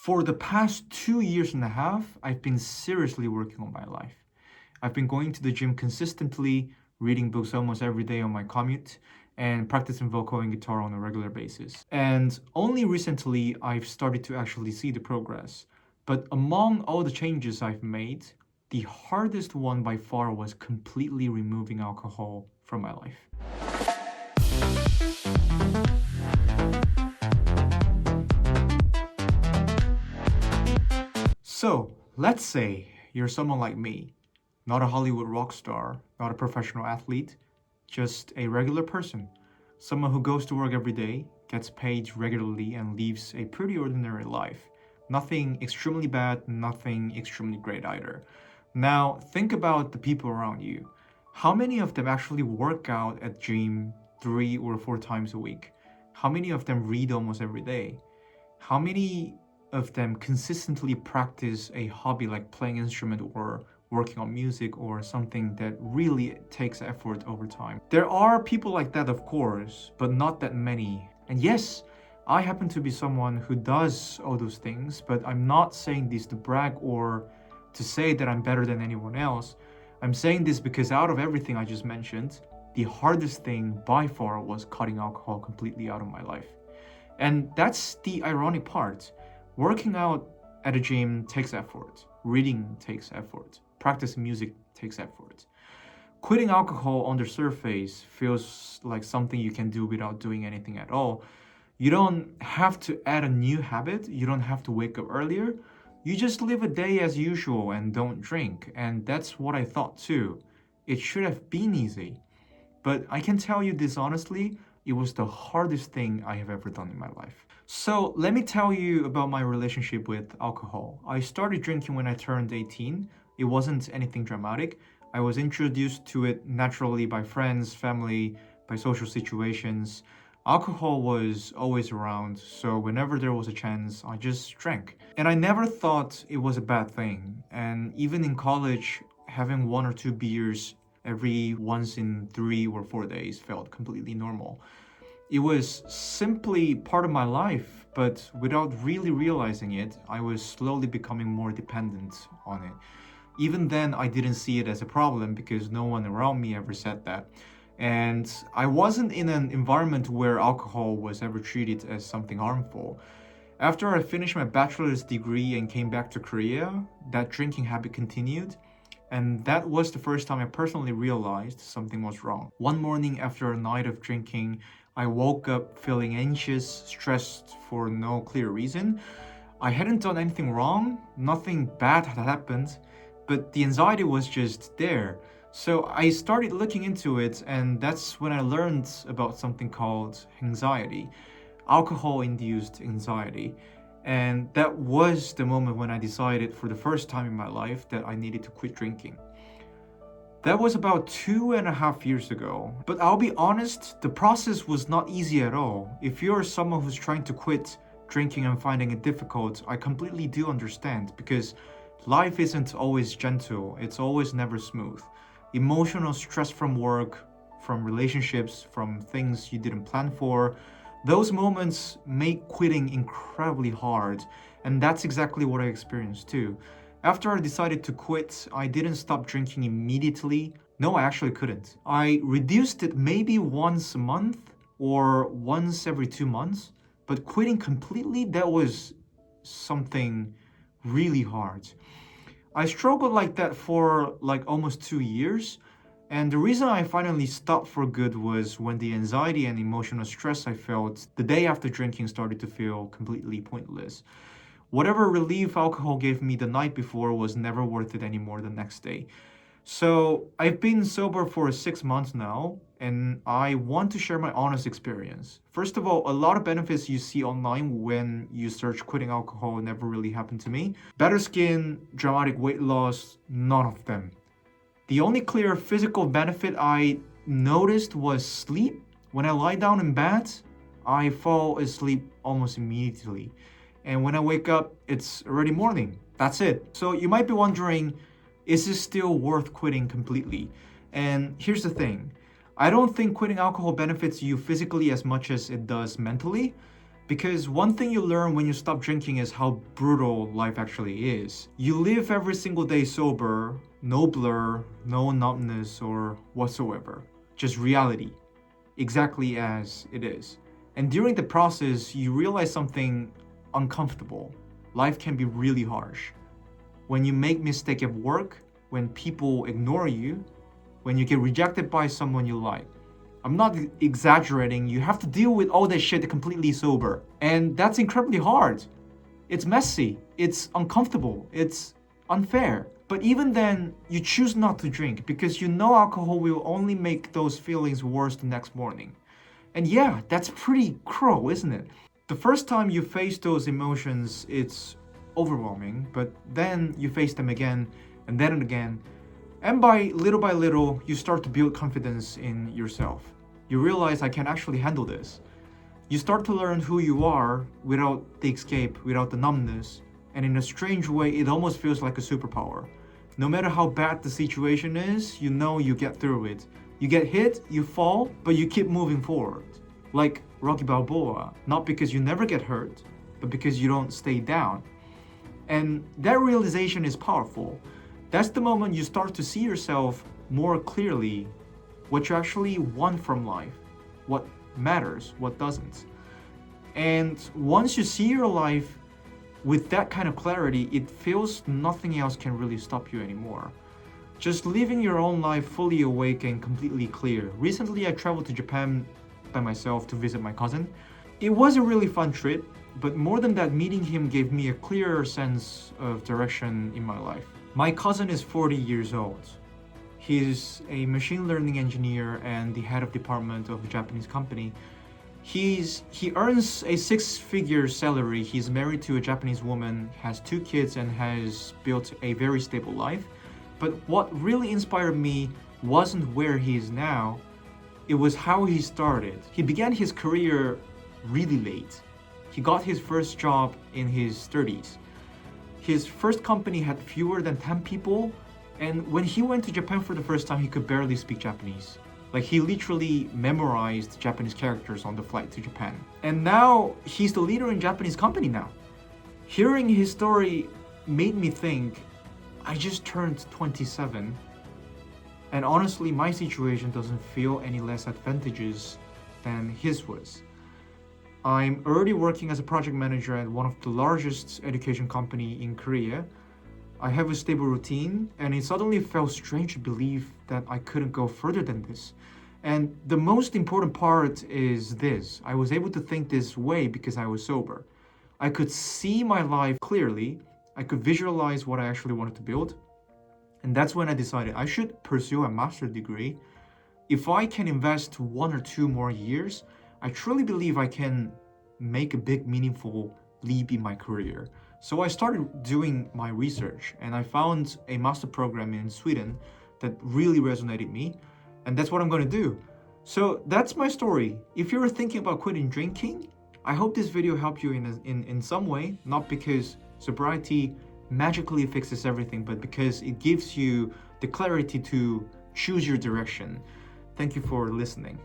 For the past 2 years and a half, I've been seriously working on my life. I've been going to the gym consistently, reading books almost every day on my commute, and practicing vocal and guitar on a regular basis. And only recently, I've started to actually see the progress. But among all the changes I've made, the hardest one by far was completely removing alcohol from my life. So, let's say you're someone like me, not a Hollywood rock star, not a professional athlete, just a regular person. Someone who goes to work every day, gets paid regularly, and lives a pretty ordinary life. Nothing extremely bad, nothing extremely great either. Now, think about the people around you. How many of them actually work out at gym 3 or 4 times a week? How many of them read almost every day? How many of them consistently practice a hobby like playing instrument or working on music or something that really takes effort over time? There are people like that, of course, but not that many. And yes, I happen to be someone who does all those things, but I'm not saying this to brag or to say that I'm better than anyone else. I'm saying this because out of everything I just mentioned, the hardest thing by far was cutting alcohol completely out of my life. And that's the ironic part. Working out at a gym takes effort. Reading takes effort. Practicing music takes effort. Quitting alcohol on the surface feels like something you can do without doing anything at all. You don't have to add a new habit. You don't have to wake up earlier. You just live a day as usual and don't drink. And that's what I thought too. It should have been easy. But I can tell you this honestly, it was the hardest thing I have ever done in my life. So let me tell you about my relationship with alcohol. I started drinking when I turned 18. It wasn't anything dramatic. I was introduced to it naturally by friends, family, by social situations. Alcohol was always around, so whenever there was a chance, I just drank. And I never thought it was a bad thing. And even in college, having 1 or 2 beers every once in 3 or 4 days felt completely normal. It was simply part of my life, but without really realizing it, I was slowly becoming more dependent on it. Even then, I didn't see it as a problem because no one around me ever said that. And I wasn't in an environment where alcohol was ever treated as something harmful. After I finished my bachelor's degree and came back to Korea, that drinking habit continued. And that was the first time I personally realized something was wrong. One morning after a night of drinking, I woke up feeling anxious, stressed for no clear reason. I hadn't done anything wrong, nothing bad had happened, but the anxiety was just there. So I started looking into it, and that's when I learned about something called anxiety, alcohol induced anxiety. And that was the moment when I decided for the first time in my life that I needed to quit drinking. That was about 2.5 years ago. But I'll be honest, the process was not easy at all. If you're someone who's trying to quit drinking and finding it difficult, I completely do understand because life isn't always gentle, it's always never smooth. Emotional stress from work, from relationships, from things you didn't plan for, those moments make quitting incredibly hard, and that's exactly what I experienced too. After I decided to quit, I didn't stop drinking immediately. No, I actually couldn't. I reduced it maybe once a month or once every 2 months, but quitting completely, that was something really hard. I struggled like that for like almost 2 years. And the reason I finally stopped for good was when the anxiety and emotional stress I felt the day after drinking started to feel completely pointless. Whatever relief alcohol gave me the night before was never worth it anymore the next day. So I've been sober for 6 months now, and I want to share my honest experience. First of all, a lot of benefits you see online when you search quitting alcohol never really happened to me. Better skin, dramatic weight loss, none of them. The only clear physical benefit I noticed was sleep. When I lie down in bed, I fall asleep almost immediately. And when I wake up, it's already morning. That's it. So you might be wondering, is this still worth quitting completely? And here's the thing. I don't think quitting alcohol benefits you physically as much as it does mentally. Because one thing you learn when you stop drinking is how brutal life actually is. You live every single day sober, no blur, no numbness or whatsoever. Just reality, exactly as it is. And during the process, you realize something uncomfortable. Life can be really harsh. When you make mistake at work, when people ignore you, when you get rejected by someone you like. I'm not exaggerating, you have to deal with all that shit completely sober. And that's incredibly hard. It's messy, it's uncomfortable, it's unfair. But even then, you choose not to drink because you know alcohol will only make those feelings worse the next morning. And yeah, that's pretty cruel, isn't it? The first time you face those emotions, it's overwhelming, but then you face them again and then and again. And by little, you start to build confidence in yourself. You realize I can actually handle this. You start to learn who you are without the escape, without the numbness, and in a strange way, it almost feels like a superpower. No matter how bad the situation is, you know you get through it. You get hit, you fall, but you keep moving forward. Like Rocky Balboa, not because you never get hurt, but because you don't stay down. And that realization is powerful. That's the moment you start to see yourself more clearly, what you actually want from life, what matters, what doesn't. And once you see your life with that kind of clarity, it feels nothing else can really stop you anymore. Just living your own life fully awake and completely clear. Recently, I traveled to Japan by myself to visit my cousin. It was a really fun trip, but more than that, meeting him gave me a clearer sense of direction in my life. My cousin is 40 years old. He's a machine learning engineer and the head of department of a Japanese company. He earns a six-figure salary. He's married to a Japanese woman, has 2 kids, and has built a very stable life. But what really inspired me wasn't where he is now, it was how he started. He began his career really late. He got his first job in his 30s. His first company had fewer than 10 people, and when he went to Japan for the first time, he could barely speak Japanese. Like, he literally memorized Japanese characters on the flight to Japan. And now he's the leader in Japanese company now. Hearing his story made me think, I just turned 27, and honestly, my situation doesn't feel any less advantageous than his was. I'm already working as a project manager at one of the largest education company in Korea. I have a stable routine, and it suddenly felt strange to believe that I couldn't go further than this. And the most important part is this: I was able to think this way because I was sober. I could see my life clearly, I could visualize what I actually wanted to build, and that's when I decided I should pursue a master's degree. If I can invest 1 or 2 more years, I truly believe I can make a big, meaningful leap in my career. So I started doing my research, and I found a master program in Sweden that really resonated me, and that's what I'm going to do. So that's my story. If you're thinking about quitting drinking, I hope this video helped you in some way, not because sobriety magically fixes everything, but because it gives you the clarity to choose your direction. Thank you for listening.